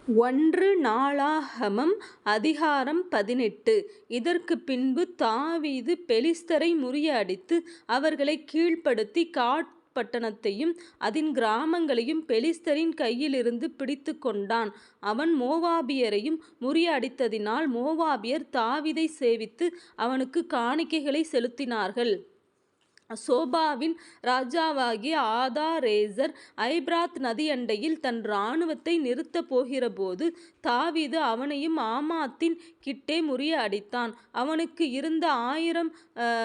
ஒன்று நாளாகமம் அதிகாரம் 18. இதற்குப் பின்பு தாவீது பெலிஸ்தரை முறியடித்து அவர்களைக் கீழ்ப்படுத்தி காத் பட்டணத்தையும் அதின் கிராமங்களையும் பெலிஸ்தரின் கையிலிருந்து பிடித்து கொண்டான். அவன் மோவாபியரையும் முறியடித்ததினால் மோவாபியர் தாவீதை சேவித்து அவனுக்கு காணிக்கைகளை செலுத்தினார்கள். சோபாவின் ராஜாவாகிய ஆதாரேசர் ஐபிராத் நதியண்டையில் தன் இராணுவத்தை நிறுத்தப் போகிறபோது தாவீது அவனையும் ஆமாத்தின் கிட்டே முறியடித்தான். அவனுக்கு இருந்த 1000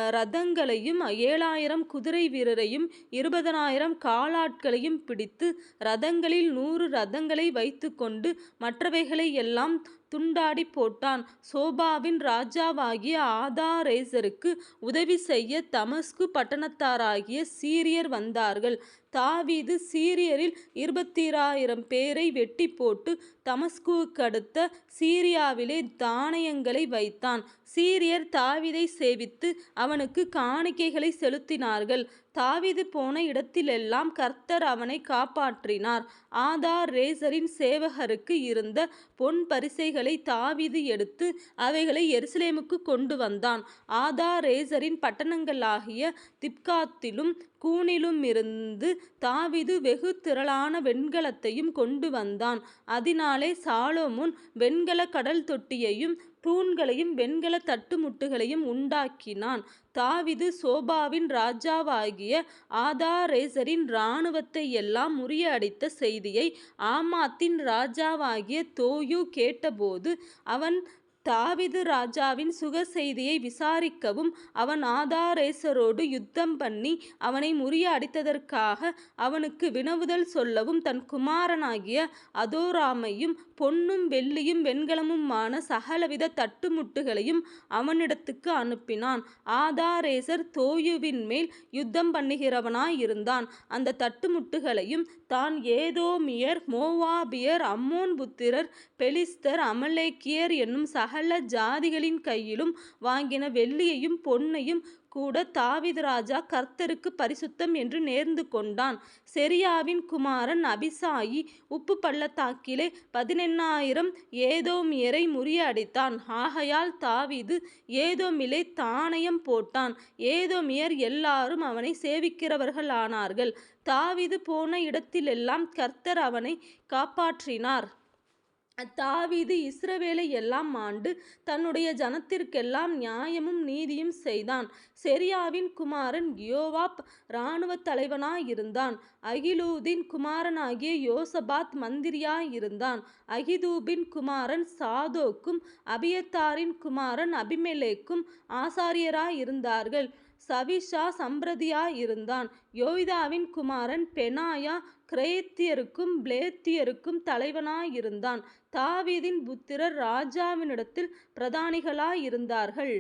இரதங்களையும் 7000 குதிரை வீரரையும் 20000 காலாட்களையும் பிடித்து இரதங்களில் 100 இரதங்களை வைத்து கொண்டு மற்றவைகளை எல்லாம் துண்டாடி போட்டான். சோபாவின் ராஜாவாகிய ஆதாரேசருக்கு உதவி செய்ய தமஸ்கு பட்டணத்தாராகிய சீரியர் வந்தார்கள். தாவீது சீரியரில் 22000 பேரை வெட்டி போட்டு தமஸ்குவுக்கடுத்த சீரியாவிலே தானியங்களை வைத்தான். சீரியர் தாவீதை சேவித்து அவனுக்கு காணிக்கைகளை செலுத்தினார்கள். தாவீது போன இடத்திலெல்லாம் கர்த்தர் அவனை காப்பாற்றினார். ஆதாரேசரின் சேவகருக்கு இருந்த பொன் பரிசைகளை தாவீது எடுத்து அவைகளை எருசலேமுக்கு கொண்டு வந்தான். ஆதாரேசரின் பட்டணங்களாகிய திப்காத்திலும் கூனிலுமிருந்து தாவீது வெகு திரளான வெண்கலத்தையும் கொண்டு வந்தான். அதினாலே சாலொமோன் வெண்கல கடல் தொட்டியையும் தூண்களையும் வெண்கல தட்டுமுட்டுகளையும் உண்டாக்கினான். தாவீது சோபாவின் ராஜாவாகிய ஆதாரேசரின் இராணுவத்தை எல்லாம் முறியடித்த செய்தியை ஆமாத்தின் ராஜாவாகிய தோயூ கேட்டபோது அவன் தாவீது ராஜாவின் சுக செய்தியை விசாரிக்கவும் அவன் ஆதாரேசரோடு யுத்தம் பண்ணி அவனை முறியடித்ததற்காக அவனுக்கு வினவுதல் சொல்லவும் தன் குமாரனாகிய அதோராமையும் பொன்னும் வெள்ளியும் வெண்கலமுமான சகலவித தட்டுமுட்டுகளையும் அவனிடத்துக்கு அனுப்பினான். ஆதாரேசர் தோயுவின் மேல் யுத்தம் பண்ணுகிறவனாயிருந்தான். அந்த தட்டுமுட்டுகளையும் தான் ஏதோமியர், மோவாபியர், அம்மோன் புத்திரர், பெலிஸ்தர், அமலேக்கியர் என்னும் சகல ஜாதிகளின் கையிலும் வாங்கின வெள்ளியையும் பொன்னையும் கூட தாவீது ராஜா கர்த்தருக்கு பரிசுத்தம் என்று நேர்ந்து கொண்டான். செரியாவின் குமாரன் அபிசாயி உப்பு பள்ளத்தாக்கிலே 18000 ஏதோமியரை முறியடித்தான். ஆகையால் தாவீது ஏதோமிலே தானியம் போட்டான். ஏதோமியர் எல்லாரும் அவனை சேவிக்கிறவர்களானார்கள். தாவீது போன இடத்திலெல்லாம் கர்த்தர் அவனை காப்பாற்றினார். தாவீது இஸ்ரவேலை எல்லாம் ஆண்டு தன்னுடைய ஜனத்திற்கெல்லாம் நியாயமும் நீதியும் செய்தான். செரியாவின் குமாரன் யோவாப் இராணுவத் தலைவனாயிருந்தான். அகிலூதின் குமாரனாகிய யோசபாத் மந்திரியாயிருந்தான். அகிதூபின் குமாரன் சாதோக்கும் அபியத்தாரின் குமாரன் அபிமெலேக்கும் ஆசாரியராயிருந்தார்கள். சவிஷா சம்பிரதியாயிருந்தான். யோய்தாவின் குமாரன் பெனாயா கிரேத்தியருக்கும் பிளேத்தியருக்கும் தலைவனாயிருந்தான். தாவீதின் புத்திரர் ராஜாவினிடத்தில் பிரதானிகளாயிருந்தார்கள்.